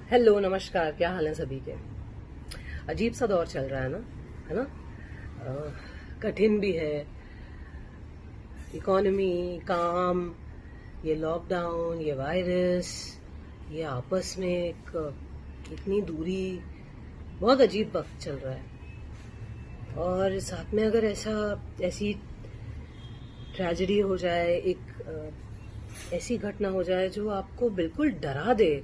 Hello, नमस्कार। क्या हाल है सभी के? अजीब सा दौर चल रहा है ना? कठिन भी है। इकोनॉमी, काम, ये लॉकडाउन, ये वायरस, ये आपस में इतनी दूरी, बहुत अजीब वक्त चल रहा है। और साथ में अगर ऐसी ट्रेजेडी हो जाए, ऐसी घटना हो जाए जो आपको बिल्कुल डरा दे,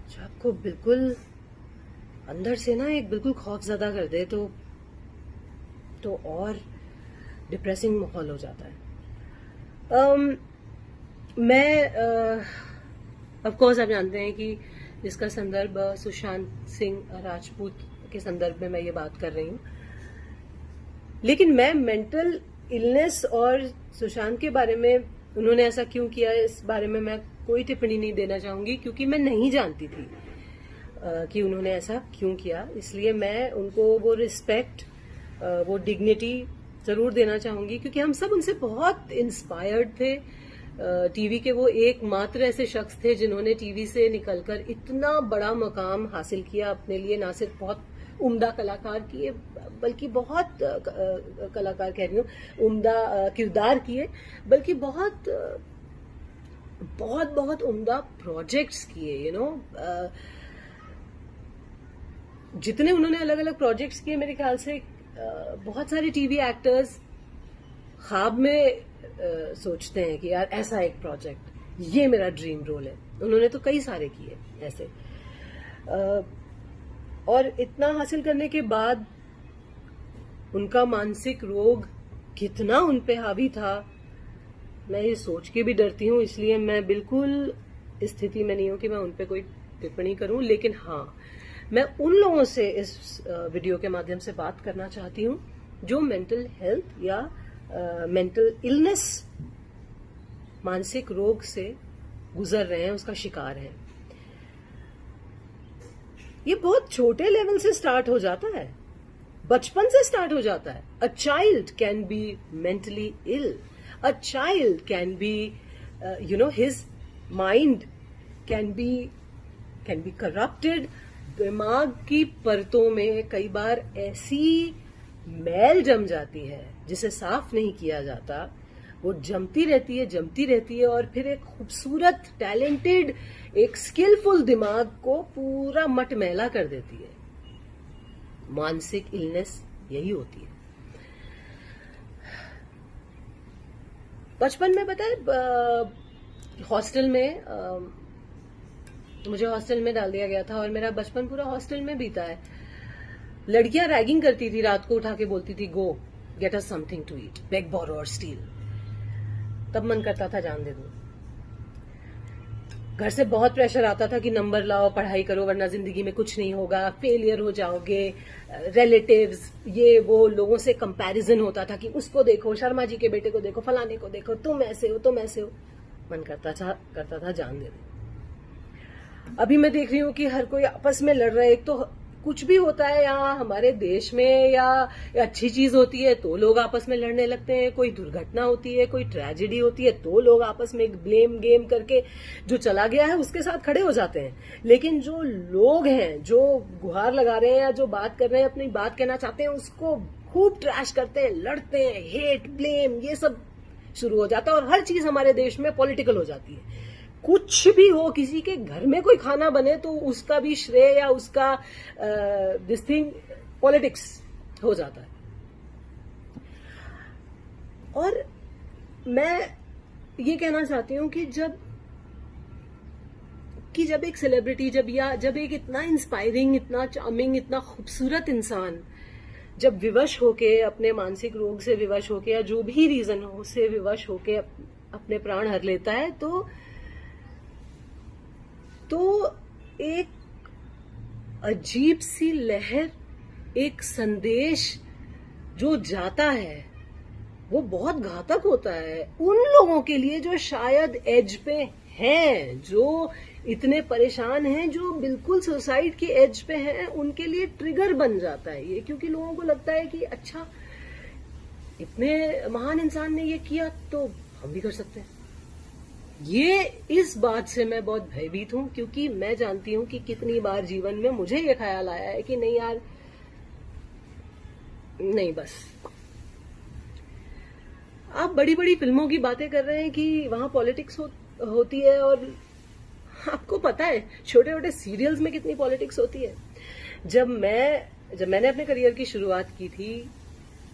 जो आपको बिल्कुल अंदर से ना एक बिल्कुल खौफजदा कर दे, तो और डिप्रेसिंग माहौल हो जाता है। मैं ऑफ कोर्स आप जानते हैं कि इसका संदर्भ सुशांत सिंह राजपूत के संदर्भ में मैं ये बात कर रही हूँ। लेकिन मैं मेंटल इलनेस और सुशांत के बारे में उन्होंने ऐसा क्यों किया, इस बारे में मैं कोई टिप्पणी नहीं देना चाहूंगी, क्योंकि मैं नहीं जानती थी कि उन्होंने ऐसा क्यों किया। इसलिए मैं उनको वो रिस्पेक्ट, वो डिग्निटी जरूर देना चाहूंगी, क्योंकि हम सब उनसे बहुत इंस्पायर्ड थे। टीवी के वो एकमात्र ऐसे शख्स थे जिन्होंने टीवी से निकलकर इतना बड़ा मकाम हासिल किया अपने लिए। ना सिर्फ बहुत उम्दा कलाकार किए, बल्कि बहुत कलाकार कह रही हूँ, उम्दा किरदार किए, बल्कि बहुत बहुत बहुत उम्दा प्रोजेक्ट्स किए। जितने उन्होंने अलग अलग प्रोजेक्ट्स किए, मेरे ख्याल से बहुत सारे टीवी एक्टर्स ख्वाब में सोचते हैं कि यार ऐसा एक प्रोजेक्ट, ये मेरा ड्रीम रोल है। उन्होंने तो कई सारे किए ऐसे। और इतना हासिल करने के बाद उनका मानसिक रोग कितना उन पे हावी था, मैं ये सोच के भी डरती हूँ। इसलिए मैं बिल्कुल इस स्थिति में नहीं हूं कि मैं उन पे कोई टिप्पणी करूं। लेकिन हाँ, मैं उन लोगों से इस वीडियो के माध्यम से बात करना चाहती हूँ जो मेंटल हेल्थ या मेंटल इलनेस, मानसिक रोग से गुजर रहे हैं, उसका शिकार हैं। ये बहुत छोटे लेवल से स्टार्ट हो जाता है, बचपन से स्टार्ट हो जाता है। A child can be mentally ill, a child can be his mind can be corrupted. दिमाग की परतों में कई बार ऐसी मैल जम जाती है जिसे साफ नहीं किया जाता। वो जमती रहती है और फिर एक खूबसूरत, टैलेंटेड, एक स्किलफुल दिमाग को पूरा मटमैला कर देती है। मानसिक इलनेस यही होती है। बचपन में पता है, हॉस्टल में मुझे हॉस्टल में डाल दिया गया था और मेरा बचपन पूरा हॉस्टल में बीता है। लड़कियां रैगिंग करती थी, रात को उठा के बोलती थी, go get us something to eat, beg borrow और स्टील। तब मन करता था जान दे दो। घर से बहुत प्रेशर आता था कि नंबर लाओ, पढ़ाई करो, वरना जिंदगी में कुछ नहीं होगा, फेलियर हो जाओगे। रिलेटिव्स, ये वो लोगों से कंपैरिजन होता था कि उसको देखो, शर्मा जी के बेटे को देखो, फलाने को देखो, तुम ऐसे हो। मन करता था जान दे दो। अभी मैं देख रही हूँ कि हर कोई आपस में लड़ रहा है। एक तो कुछ भी होता है यहाँ हमारे देश में, या अच्छी चीज होती है तो लोग आपस में लड़ने लगते हैं। कोई दुर्घटना होती है, कोई ट्रेजेडी होती है तो लोग आपस में एक ब्लेम गेम करके जो चला गया है उसके साथ खड़े हो जाते हैं। लेकिन जो लोग हैं, जो गुहार लगा रहे हैं या जो बात कर रहे हैं, अपनी बात कहना चाहते हैं, उसको खूब ट्रैश करते हैं, लड़ते हैं, हेट, ब्लेम, ये सब शुरू हो जाता है। और हर चीज हमारे देश में पॉलिटिकल हो जाती है। कुछ भी हो, किसी के घर में कोई खाना बने तो उसका भी श्रेय या उसका दिस थिंग पॉलिटिक्स हो जाता है। और मैं ये कहना चाहती हूं कि जब एक सेलिब्रिटी, जब एक इतना इंस्पायरिंग, इतना चार्मिंग, इतना खूबसूरत इंसान जब विवश होके, अपने मानसिक रोग से विवश होके, या जो भी रीजन हो उससे विवश होके अपने प्राण हर लेता है, तो एक अजीब सी लहर, एक संदेश जो जाता है, वो बहुत घातक होता है उन लोगों के लिए जो शायद एज पे हैं, जो इतने परेशान हैं, जो बिल्कुल सुसाइड के एज पे हैं। उनके लिए ट्रिगर बन जाता है ये, क्योंकि लोगों को लगता है कि अच्छा, इतने महान इंसान ने ये किया तो हम भी कर सकते हैं। ये इस बात से मैं बहुत भयभीत हूं, क्योंकि मैं जानती हूं कि कितनी बार जीवन में मुझे ये ख्याल आया है कि नहीं यार, नहीं बस। आप बड़ी बड़ी फिल्मों की बातें कर रहे हैं कि वहां पॉलिटिक्स होती है, और आपको पता है छोटे छोटे सीरियल्स में कितनी पॉलिटिक्स होती है। जब मैंने अपने करियर की शुरुआत की थी,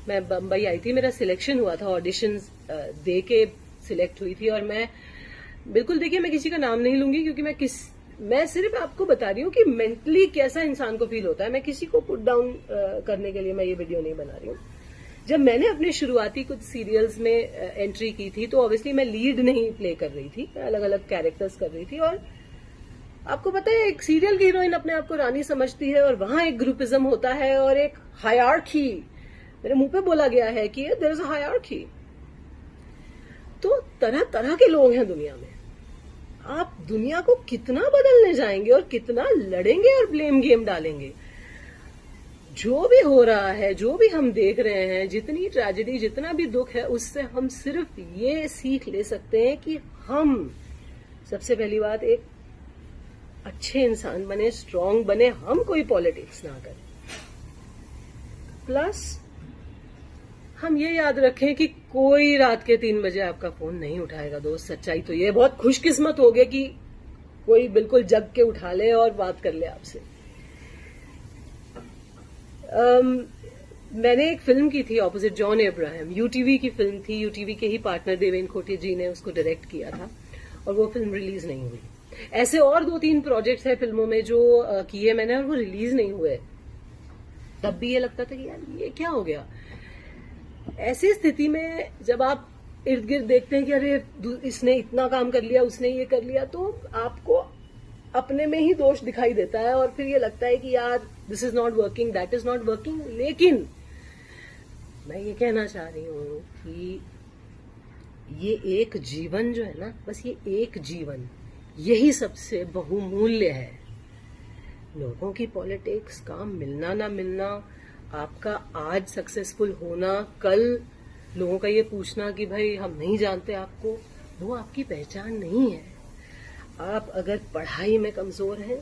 मैं बम्बई आई थी, मेरा सिलेक्शन हुआ था, ऑडिशंस दे के सिलेक्ट हुई थी, और मैं बिल्कुल, देखिए मैं किसी का नाम नहीं लूंगी, क्योंकि मैं सिर्फ आपको बता रही हूँ कि मेंटली कैसा इंसान को फील होता है। मैं किसी को पुट डाउन करने के लिए मैं ये वीडियो नहीं बना रही हूँ। जब मैंने अपने शुरुआती कुछ सीरियल्स में एंट्री की थी, तो ऑब्वियसली मैं लीड नहीं प्ले कर रही थी, मैं अलग अलग कैरेक्टर्स कर रही थी। और आपको पता है, एक सीरियल की हीरोइन अपने आप को रानी समझती है, और वहां एक ग्रुपिज्म होता है और एक हायरार्की, मेरे मुंह पे बोला गया है कि देयर इज अ हायरार्की। तो तरह तरह के लोग हैं दुनिया में। आप दुनिया को कितना बदलने जाएंगे और कितना लड़ेंगे और ब्लेम गेम डालेंगे। जो भी हो रहा है, जो भी हम देख रहे हैं, जितनी ट्रेजेडी, जितना भी दुख है, उससे हम सिर्फ ये सीख ले सकते हैं कि हम सबसे पहली बात एक अच्छे इंसान बने, स्ट्रांग बने, हम कोई पॉलिटिक्स ना करें। प्लस हम ये याद रखें कि कोई रात के 3 बजे आपका फोन नहीं उठाएगा दोस्त। सच्चाई तो ये, बहुत खुशकिस्मत हो गए कि कोई बिल्कुल जग के उठा ले और बात कर ले आपसे। मैंने एक फिल्म की थी ऑपोजिट जॉन अब्राहम, यूटीवी की फिल्म थी, यूटीवी के ही पार्टनर देवेन खोटे जी ने उसको डायरेक्ट किया था, और वो फिल्म रिलीज नहीं हुई। ऐसे और 2-3 प्रोजेक्ट्स हैं फिल्मों में जो किए मैंने, और वो रिलीज नहीं हुए। तब भी ये लगता था कि यार ये क्या हो गया। ऐसी स्थिति में जब आप इर्द गिर्द देखते हैं कि अरे इसने इतना काम कर लिया, उसने ये कर लिया, तो आपको अपने में ही दोष दिखाई देता है, और फिर ये लगता है कि यार this is not working, that is not working. लेकिन मैं ये कहना चाह रही हूं कि ये एक जीवन जो है ना, बस ये एक जीवन, यही सबसे बहुमूल्य है। लोगों की पॉलिटिक्स, काम मिलना ना मिलना, आपका आज सक्सेसफुल होना, कल लोगों का ये पूछना कि भाई हम नहीं जानते आपको, वो आपकी पहचान नहीं है। आप अगर पढ़ाई में कमजोर हैं,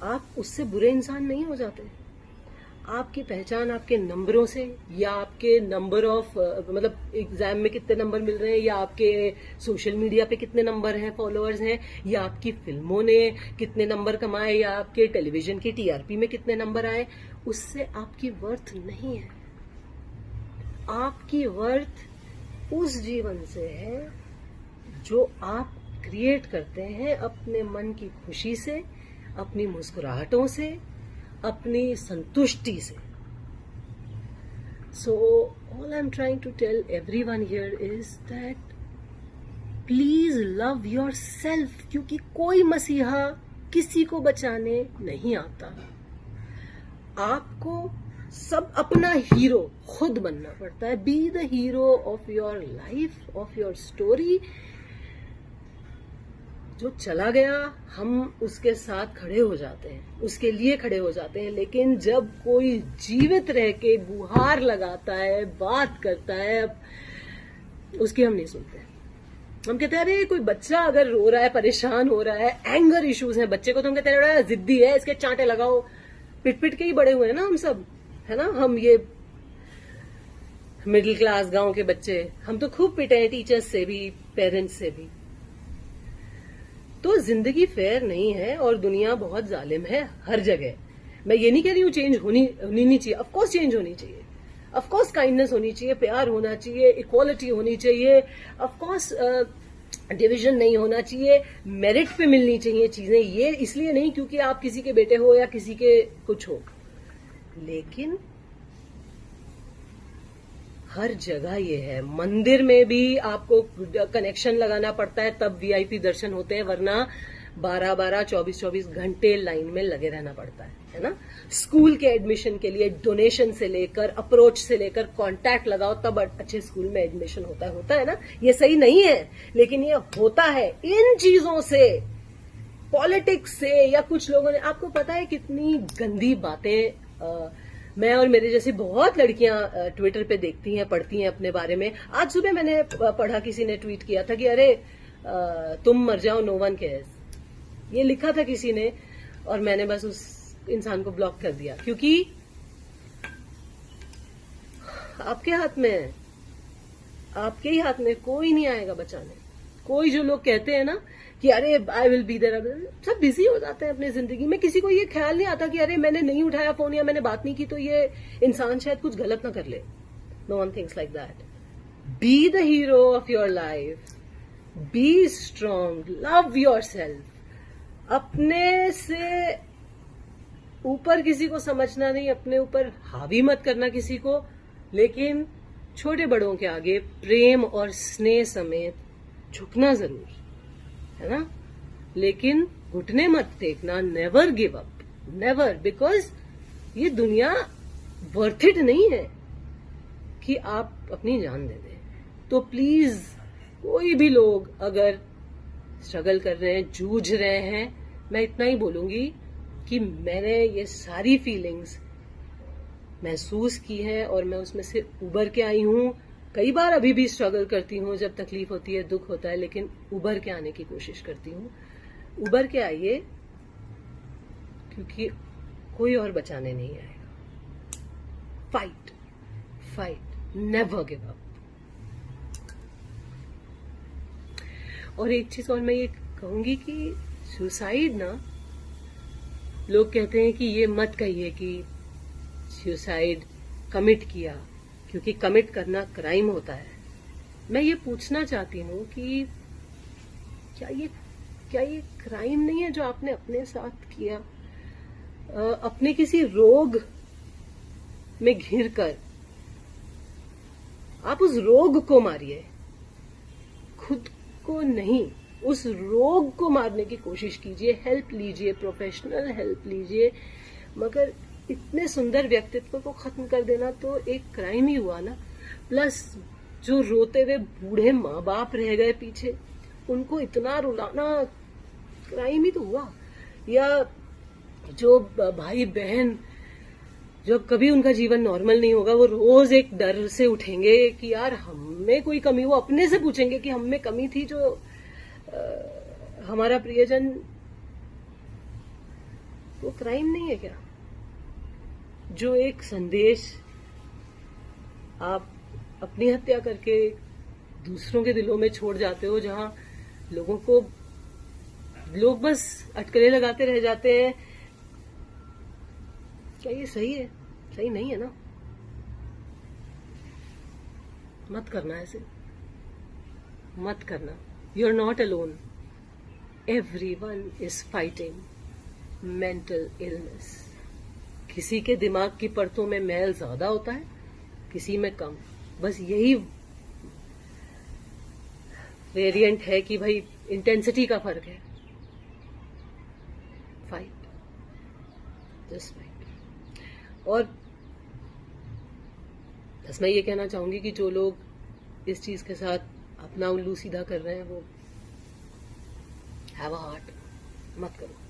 आप उससे बुरे इंसान नहीं हो जाते। आपकी पहचान आपके नंबरों से, या आपके नंबर ऑफ मतलब एग्जाम में कितने नंबर मिल रहे हैं, या आपके सोशल मीडिया पे कितने नंबर हैं, फॉलोअर्स हैं, या आपकी फिल्मों ने कितने नंबर कमाए, या आपके टेलीविजन की टीआरपी में कितने नंबर आए, उससे आपकी वर्थ नहीं है। आपकी वर्थ उस जीवन से है जो आप क्रिएट करते हैं अपने मन की खुशी से, अपनी मुस्कुराहटों से, अपनी संतुष्टि से। So all I'm trying to tell everyone here is that please love yourself, क्योंकि कोई मसीहा किसी को बचाने नहीं आता। आपको सब अपना हीरो खुद बनना पड़ता है। B the hero of your life, of your story. जो चला गया हम उसके साथ खड़े हो जाते हैं, उसके लिए खड़े हो जाते हैं, लेकिन जब कोई जीवित रह के गुहार लगाता है, बात करता है, उसकी हम नहीं सुनते। हम कहते हैं अरे कोई बच्चा अगर रो रहा है, परेशान हो रहा है, एंगर इश्यूज हैं बच्चे को, तो हम कहते हैं जिद्दी है, इसके चांटे लगाओ। पिट पिट के ही बड़े हुए हैं ना हम सब, है ना। हम ये मिडिल क्लास गांव के बच्चे, हम तो खूब पिटे हैं, टीचर्स से भी, पेरेंट्स से भी। तो जिंदगी फेयर नहीं है और दुनिया बहुत जालिम है हर जगह। मैं ये नहीं कह रही हूँ चेंज होनी नहीं चाहिए, ऑफकोर्स चेंज होनी चाहिए, ऑफकोर्स काइंडनेस होनी चाहिए, प्यार होना चाहिए, इक्वालिटी होनी चाहिए, ऑफकोर्स डिवीजन नहीं होना चाहिए, मेरिट पे मिलनी चाहिए चीजें। ये इसलिए नहीं क्योंकि आप किसी के बेटे हो या किसी के कुछ हो, लेकिन हर जगह ये है। मंदिर में भी आपको कनेक्शन लगाना पड़ता है तब वीआईपी दर्शन होते हैं, वरना 12-12, 24-24 घंटे लाइन में लगे रहना पड़ता है ना। स्कूल के एडमिशन के लिए डोनेशन से लेकर, अप्रोच से लेकर, कांटेक्ट लगाओ तब अच्छे स्कूल में एडमिशन होता है ना। ये सही नहीं है, लेकिन ये होता है। इन चीजों से, पॉलिटिक्स से, या कुछ लोगों ने, आपको पता है कितनी गंदी बातें मैं और मेरे जैसी बहुत लड़कियां ट्विटर पे देखती हैं, पढ़ती हैं अपने बारे में। आज सुबह मैंने पढ़ा, किसी ने ट्वीट किया था कि अरे तुम मर जाओ, नो वन केयर्स। ये लिखा था किसी ने और मैंने बस उस इंसान को ब्लॉक कर दिया, क्योंकि आपके हाथ में है, आपके ही हाथ में, कोई नहीं आएगा बचाने। कोई जो लोग कहते हैं ना कि अरे आई विल बी देयर, सब बिजी हो जाते हैं अपनी जिंदगी में। किसी को ये ख्याल नहीं आता कि अरे मैंने नहीं उठाया फोन या मैंने बात नहीं की तो ये इंसान शायद कुछ गलत ना कर ले। No one thinks like that. Be the hero of your life, be strong, love yourself. अपने से ऊपर किसी को समझना नहीं, अपने ऊपर हावी मत करना किसी को, लेकिन छोटे बड़ों के आगे प्रेम और स्नेह समेत झुकना जरूर, है ना। लेकिन घुटने मत टेकना, never give up, never, because ये दुनिया वर्थ इट नहीं है कि आप अपनी जान दे दें। तो प्लीज कोई भी लोग अगर स्ट्रगल कर रहे हैं, जूझ रहे हैं, मैं इतना ही बोलूंगी कि मैंने ये सारी फीलिंग्स महसूस की है और मैं उसमें से उबर के आई हूं। कई बार अभी भी स्ट्रगल करती हूँ, जब तकलीफ होती है, दुख होता है, लेकिन उबर के आने की कोशिश करती हूँ। उबर के आइए, क्योंकि कोई और बचाने नहीं आएगा। Fight, fight, never give up. और एक चीज और मैं ये कहूंगी कि सुसाइड ना, लोग कहते हैं कि ये मत कहिए कि सुसाइड कमिट किया, क्योंकि कमिट करना क्राइम होता है। मैं ये पूछना चाहती हूँ कि क्या ये क्राइम नहीं है जो आपने अपने साथ किया? अपने किसी रोग में घिर कर आप उस रोग को मारिए, खुद को नहीं। उस रोग को मारने की कोशिश कीजिए, हेल्प लीजिए, प्रोफेशनल हेल्प लीजिए, मगर इतने सुंदर व्यक्तित्व को खत्म कर देना तो एक क्राइम ही हुआ ना। प्लस जो रोते हुए बूढ़े माँ बाप रह गए पीछे, उनको इतना रुलाना क्राइम ही तो हुआ। या जो भाई बहन, जब कभी उनका जीवन नॉर्मल नहीं होगा, वो रोज एक डर से उठेंगे कि यार हमें कोई कमी, वो अपने से पूछेंगे कि हम में कमी थी जो हमारा प्रियजन, वो क्राइम नहीं है क्या? जो एक संदेश आप अपनी हत्या करके दूसरों के दिलों में छोड़ जाते हो, जहां लोग बस अटकलें लगाते रह जाते हैं, क्या ये सही है? सही नहीं है ना। मत करना ऐसे, मत करना। You are not alone, everyone is fighting mental illness. किसी के दिमाग की परतों में मैल ज्यादा होता है, किसी में कम। बस यही वेरिएंट है कि भाई इंटेंसिटी का फर्क है। Fight, just fight. और बस मैं ये कहना चाहूंगी कि जो लोग इस चीज के साथ अपना उल्लू सीधा कर रहे हैं, वो हैव अ हार्ट, मत करो।